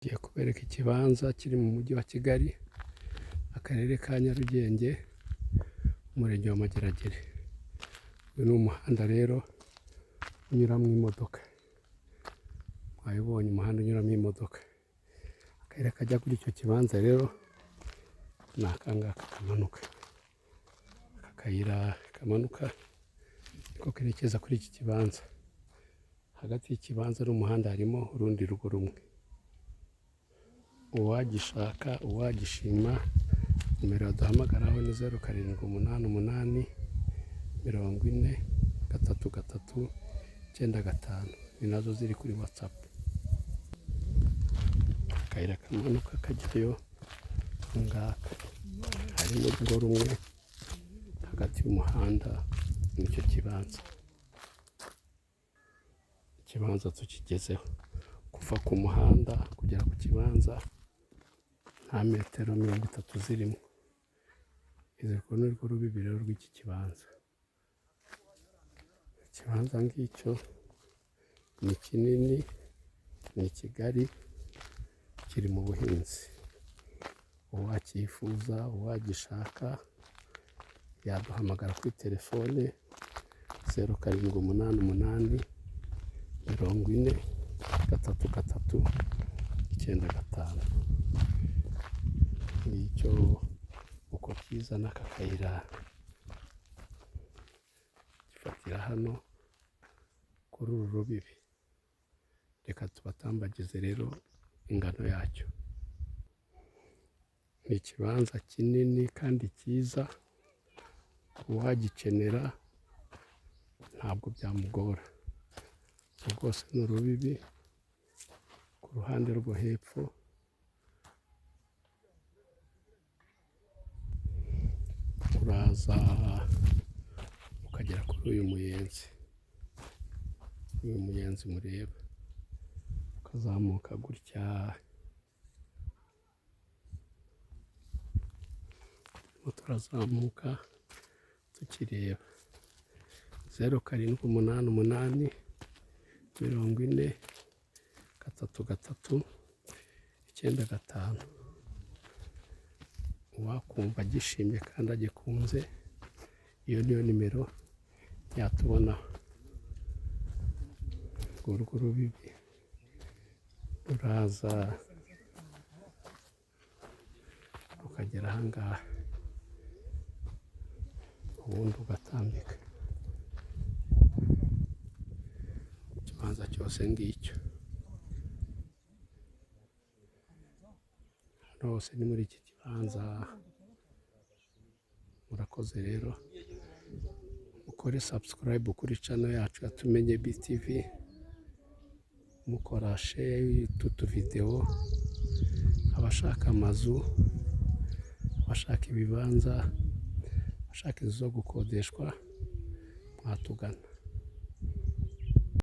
Ngiye kubereka ikibanza kiri mu mujyi wa Kigali, akarere ka Nyarugenge, umurenge wa Mageragere. Uyu ni umuhanda rero unyuramo imodoka. Mwabibonye umuhanda unyuramo imodoka. Akayira kajya kuri icyo kibanza rero ni aka ngaka kamanuka. Aka kayira kamanuka niko kerekeza kuri iki kibanza. Hagati y'ikibanza n'umuhanda harimo urundi rugo rumwe. Uwagishaka, uwagishima, nimero yaduhamagaraho ni 0788 40 33 95. Ni nazo ziri kuri WhatsApp. Akayira kamanuka kajyayo ngaka. Harimo urugo rumwe hagati y'umuhanda n'icyo kibanza. Ikibanza tukigezeho. Kuva ku muhanda kugera ku kibanza nta metero 30 zirimo. Iziko ni rwo rubibi rero rw'iki kibanza. Ikibanza ngicyo ni kinini, ni Kigali, kiri mu buhinzi. Uwakifuza, uwagishaka yaduhamagara kuri telefone 0788 40 33 95. Ngicyo uko kiza n'aka kayira gifatira hano kuri uru rubibi. Reka tubatambagize rero ingano yacyo. Ni ikibanza kinini kandi cyiza, uwagikenera ntabwo byamugora. Rwose ni urubibi ku ruhande rwo hepfo. Uraza ukagera kuri uyu muyenzi mureba, ukazamuka gutya. Turazamuka tukireba 0788 40 33 95. Uwakumva agishimye kandi agikunze, iyo niyo nimero yatubonaho. Urwo rubibi uraza ukagera aha ngaha, ubundi ugatambika. Ikibanza cyose ngicyo. Hano hose ni muri iki kibanza. Murakoze rero, mukore subscribe kuri channel yacu ya Tumenye BTV, mukora share y'utu video. Abashaka amazu, abashaka ibibanza, abashaka inzu zo gukodeshwa, mwatugana.